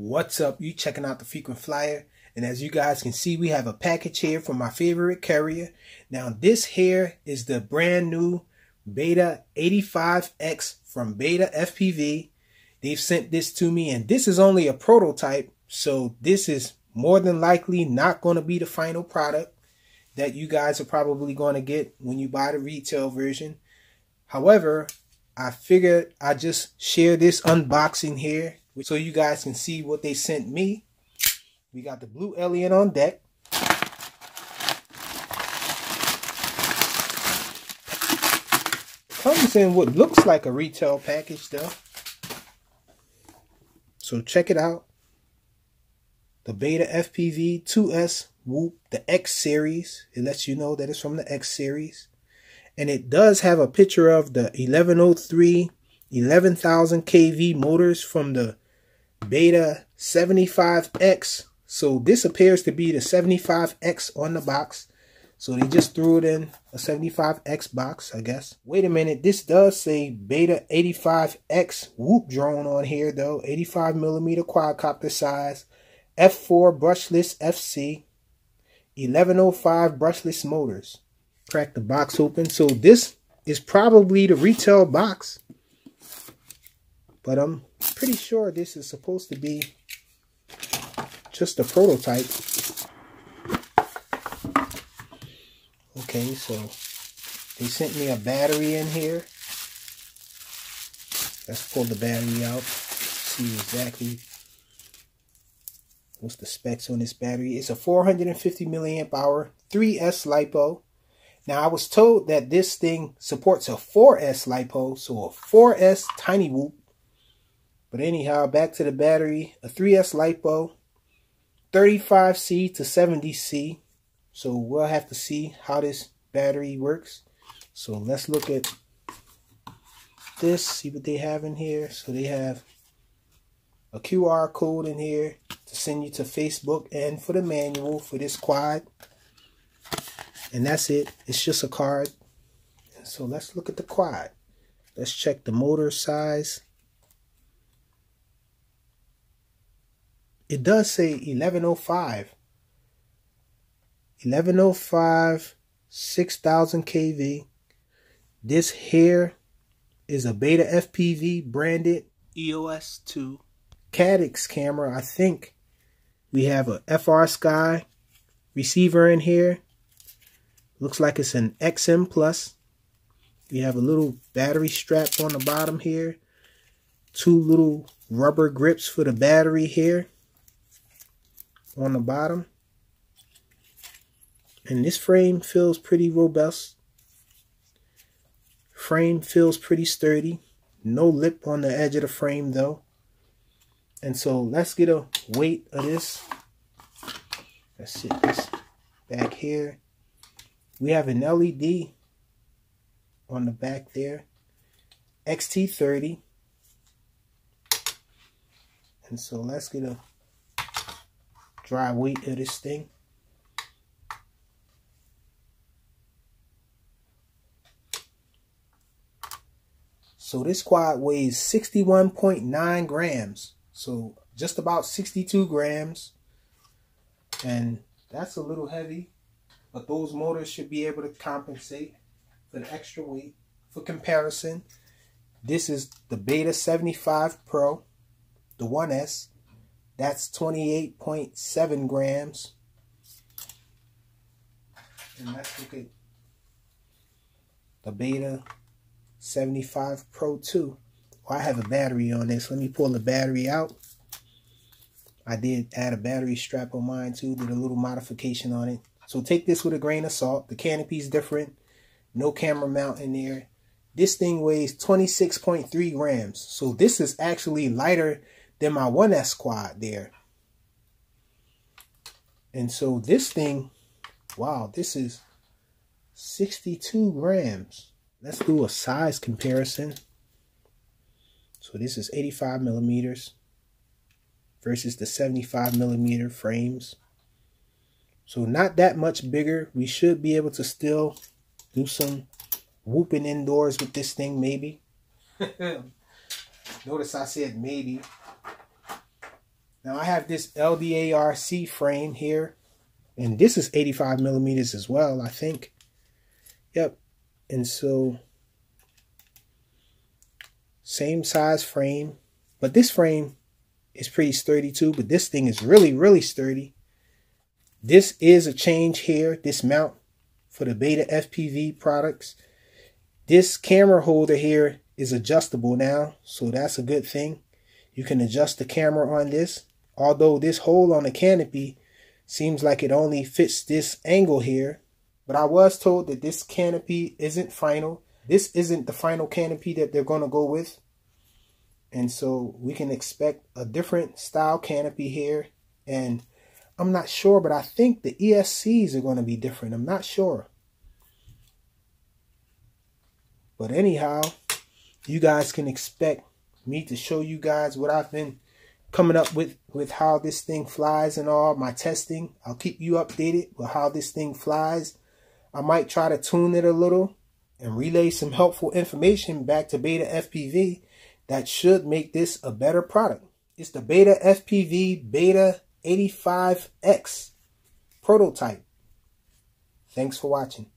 What's up? You checking out the Frequent Flyer, and as you guys can see, we have a package here from my favorite carrier. Now this here is the brand new Beta85X from BetaFPV. They've sent this to me, and this is only a prototype, so this is more than likely not going to be the final product that you guys are probably going to get when you buy the retail version. However, I figured I'd just share this unboxing here so you guys can see what they sent me. We got the blue alien on deck. It comes in what looks like a retail package though. So check it out. The BetaFPV 2S Whoop, the X series. It lets you know that it's from the X series. And it does have a picture of the 1103 11,000 kV motors from the Beta85X. So this appears to be the 75X on the box. So they just threw it in a 75X box, I guess. Wait a minute, this does say Beta85X Whoop drone on here though. 85mm quadcopter size, F4 brushless FC, 1105 brushless motors. Crack the box open. So this is probably the retail box, but I'm pretty sure this is supposed to be just a prototype. Okay, so they sent me a battery in here. Let's pull the battery out, see exactly what's the specs on this battery. It's a 450 milliamp hour 3S LiPo. Now I was told that this thing supports a 4S LiPo, so a 4S tiny whoop. But anyhow, back to the battery, a 3S LiPo, 35C to 70C. So we'll have to see how this battery works. So let's look at this, see what they have in here. So they have a QR code in here to send you to Facebook and for the manual for this quad. And that's it. It's just a card. So let's look at the quad. Let's check the motor size. It does say 1105. 1105, 6,000 kV. This here is a BetaFPV branded EOS 2 Cadix camera. I think we have a FR Sky receiver in here. Looks like it's an XM Plus. We have a little battery strap on the bottom here. Two little rubber grips for the battery here on the bottom. And this frame feels pretty robust. Frame feels pretty sturdy. No lip on the edge of the frame though. And so let's get a weight of this. Let's sit this back here. We have an LED on the back there. XT30. And so let's get a dry weight of this thing. So this quad weighs 61.9 grams. So just about 62 grams. And that's a little heavy. But those motors should be able to compensate for the extra weight. For comparison, this is the Beta75 Pro, the 1S. That's 28.7 grams. And let's look at the Beta75 Pro 2. Well, I have a battery on this. Let me pull the battery out. I did add a battery strap on mine too. Did a little modification on it. So take this with a grain of salt. The canopy is different. No camera mount in there. This thing weighs 26.3 grams. So this is actually lighter than my 1S quad there. And so this thing, wow, this is 62 grams. Let's do a size comparison. So this is 85 millimeters versus the 75 millimeter frames. So not that much bigger. We should be able to still do some whooping indoors with this thing, maybe. Notice I said maybe. Now I have this LDARC frame here, and this is 85 millimeters as well, I think. Yep. And so same size frame, but this frame is pretty sturdy too, but this thing is really, really sturdy. This is a change here, this mount for the BetaFPV products. This camera holder here is adjustable now, so that's a good thing. You can adjust the camera on this, although this hole on the canopy seems like it only fits this angle here. But I was told that this canopy isn't final. This isn't the final canopy that they're going to go with. And so we can expect a different style canopy here. And I'm not sure, but I think the ESCs are going to be different. I'm not sure. But anyhow, you guys can expect me to show you guys what I've been coming up with how this thing flies and all my testing. I'll keep you updated with how this thing flies. I might try to tune it a little and relay some helpful information back to BetaFPV that should make this a better product. It's the BetaFPV Beta85X prototype. Thanks for watching.